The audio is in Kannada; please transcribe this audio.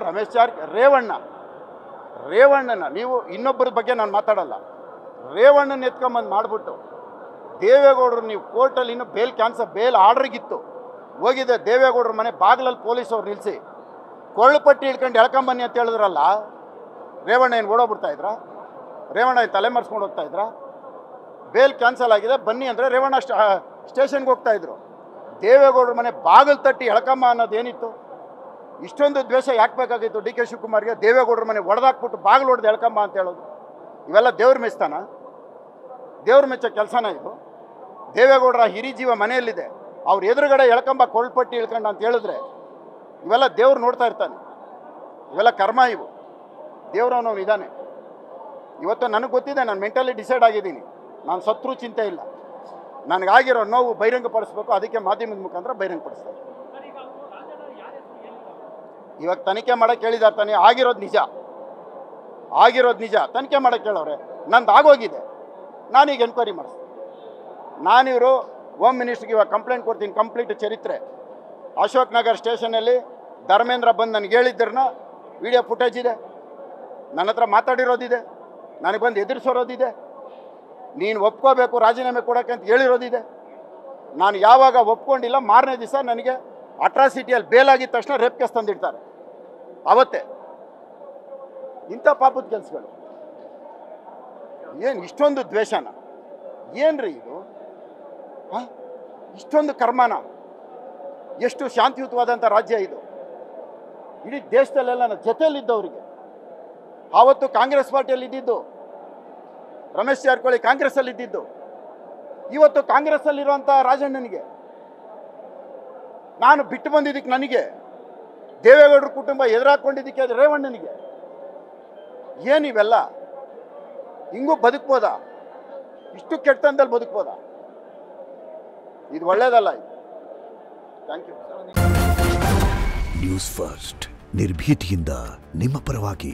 ರಮೇಶ್ ರೇವಣ್ಣನ ನೀವು ಇನ್ನೊಬ್ಬರ ಬಗ್ಗೆ ನಾನು ಮಾತಾಡಲ್ಲ. ರೇವಣ್ಣನ ಎತ್ಕೊಂಬಂದು ಮಾಡಿಬಿಟ್ಟು ದೇವೇಗೌಡರು ನೀವು ಕೋರ್ಟಲ್ಲಿ ಇನ್ನೂ ಬೇಲ್ ಆರ್ಡ್ರಿಗಿತ್ತು ಹೋಗಿದೆ. ದೇವೇಗೌಡರ ಮನೆ ಬಾಗಿಲಲ್ಲಿ ಪೊಲೀಸವ್ರು ನಿಲ್ಲಿಸಿ ಕೊಳ್ಳುಪಟ್ಟಿ ಹಿಡ್ಕೊಂಡು ಎಳ್ಕೊಂಬನ್ನಿ ಅಂತ ಹೇಳಿದ್ರಲ್ಲ. ರೇವಣ್ಣ ಏನು ಓಡೋಗ್ಬಿಡ್ತಾ ಇದ್ರಾ? ರೇವಣ್ಣ ಏನು ತಲೆ ಮರೆಸ್ಕೊಂಡು ಹೋಗ್ತಾ ಇದ್ರಾ? ಬೇಲ್ ಕ್ಯಾನ್ಸಲ್ ಆಗಿದೆ ಬನ್ನಿ ಅಂದರೆ ರೇವಣ್ಣ ಸ್ಟೇಷನ್ಗೆ ಹೋಗ್ತಾಯಿದ್ರು. ದೇವೇಗೌಡರ ಮನೆ ಬಾಗಿಲು ತಟ್ಟಿ ಎಳ್ಕಮ್ಮ ಅನ್ನೋದೇನಿತ್ತು? ಇಷ್ಟೊಂದು ದ್ವೇಷ ಯಾಕೆ ಬೇಕಾಗಿತ್ತು ಡಿ ಕೆ ಶಿವಕುಮಾರ್ಗೆ? ದೇವೇಗೌಡರ ಮನೆ ಹೊಡೆದಾಕ್ಬಿಟ್ಟು ಬಾಗಿಲು ಹೊಡೆದು ಎಳ್ಕಮ್ಮ ಅಂತ ಹೇಳೋದು ಇವೆಲ್ಲ ದೇವ್ರ ಮೆಚ್ತಾನ? ದೇವ್ರ ಮೆಚ್ಚೋ ಕೆಲಸನ ಇದು? ದೇವೇಗೌಡರ ಹಿರಿ ಜೀವ ಮನೆಯಲ್ಲಿದೆ, ಅವ್ರ ಎದುರುಗಡೆ ಎಳ್ಕಂಬ ಕೊಳ್ಳಪಟ್ಟಿ ಇಳ್ಕಂಡ ಅಂತ ಹೇಳಿದ್ರೆ ಇವೆಲ್ಲ ದೇವ್ರು ನೋಡ್ತಾ ಇರ್ತಾನೆ. ಇವೆಲ್ಲ ಕರ್ಮ ಇವು. ದೇವ್ರವನವನು ಇದ್ದಾನೆ. ಇವತ್ತು ನನಗೆ ಗೊತ್ತಿದೆ, ನಾನು ಮೆಂಟಲಿ ಡಿಸೈಡ್ ಆಗಿದ್ದೀನಿ. ನಾನು ಸತ್ರು ಚಿಂತೆ ಇಲ್ಲ. ನನಗಾಗಿರೋ ನೋವು ಬಹಿರಂಗಪಡಿಸ್ಬೇಕು, ಅದಕ್ಕೆ ಮಾಧ್ಯಮದ ಮುಖಾಂತರ ಬಹಿರಂಗಪಡಿಸ್ತಾರೆ. ಇವಾಗ ತನಿಖೆ ಮಾಡೋಕ್ಕೆ ಹೇಳಿದ್ದಾರೆ ತಾನೆ. ಆಗಿರೋದು ನಿಜ ತನಿಖೆ ಮಾಡೋಕ್ಕೆ ಕೇಳೋರೆ. ನಂದು ಆಗೋಗಿದೆ, ನಾನೀಗ ಎನ್ಕ್ವೈರಿ ಮಾಡಿಸ್ತೀನಿ. ನಾನಿವರು ಹೋಮ್ ಮಿನಿಸ್ಟ್ರಿಗೆ ಇವಾಗ ಕಂಪ್ಲೇಂಟ್ ಕೊಡ್ತೀನಿ. ಕಂಪ್ಲೀಟ್ ಚರಿತ್ರೆ ಅಶೋಕ್ ನಗರ್ ಸ್ಟೇಷನಲ್ಲಿ ಧರ್ಮೇಂದ್ರ ಬಂದು ನನಗೆ ಹೇಳಿದ್ರನ್ನ ವಿಡಿಯೋ ಫುಟೇಜ್ ಇದೆ, ನನ್ನ ಹತ್ರ ಮಾತಾಡಿರೋದಿದೆ, ನನಗೆ ಬಂದು ಎದುರಿಸೋರೋದಿದೆ, ನೀನು ಒಪ್ಕೋಬೇಕು ರಾಜೀನಾಮೆ ಕೊಡೋಕ್ಕೆ ಅಂತ ಹೇಳಿರೋದಿದೆ. ನಾನು ಯಾವಾಗ ಒಪ್ಕೊಂಡಿಲ್ಲ ಮಾರನೇ ದಿವಸ ನನಗೆ ಅಟ್ರಾಸಿಟಿಯಲ್ಲಿ ಬೇಲಾಗಿದ್ದ ತಕ್ಷಣ ರೇಪ್ ಕೇಸ್ ತಂದಿಡ್ತಾರೆ. ಅವತ್ತೇ ಇಂಥ ಪಾಪದ ಕೆಲಸಗಳು. ಏನು ಇಷ್ಟೊಂದು ದ್ವೇಷನ? ಏನ್ರಿ ಇದು? ಇಷ್ಟೊಂದು ಕರ್ಮನ? ಎಷ್ಟು ಶಾಂತಿಯುತವಾದಂಥ ರಾಜ್ಯ ಇದು? ಇಡೀ ದೇಶದಲ್ಲೆಲ್ಲ ನನ್ನ ಜೊತೆಯಲ್ಲಿದ್ದವರಿಗೆ. ಆವತ್ತು ಕಾಂಗ್ರೆಸ್ ಪಾರ್ಟಿಯಲ್ಲಿ ಇದ್ದಿದ್ದು ರಮೇಶ್ ಜಾರಕಿಹೊಳಿ, ಕಾಂಗ್ರೆಸ್ಸಲ್ಲಿ ಇದ್ದಿದ್ದು. ಇವತ್ತು ಕಾಂಗ್ರೆಸ್ಸಲ್ಲಿರುವಂಥ ರಾಜಣ್ಣನಿಗೆ ನಾನು ಬಿಟ್ಟು ಬಂದಿದ್ದಕ್ಕೆ, ನನಗೆ ದೇವೇಗೌಡರ ಕುಟುಂಬ ಎದುರಾಕೊಂಡಿದ್ದಕ್ಕೆ ಅದು ರೇವಣ್ಣನಿಗೆ. ಏನಿವೆಲ್ಲ? ಹಿಂಗೂ ಬದುಕ್ಬೋದಾ? ಇಷ್ಟು ಕೆಟ್ಟಂದಲ್ಲಿ ಬದುಕ್ಬೋದಾ? ಇದು ಒಳ್ಳೇದಲ್ಲ. ಇದು ಥ್ಯಾಂಕ್ ಯು. ನ್ಯೂಸ್ ಫಸ್ಟ್ ನಿರ್ಭೀತಿಯಿಂದ ನಿಮ್ಮ ಪರವಾಗಿ.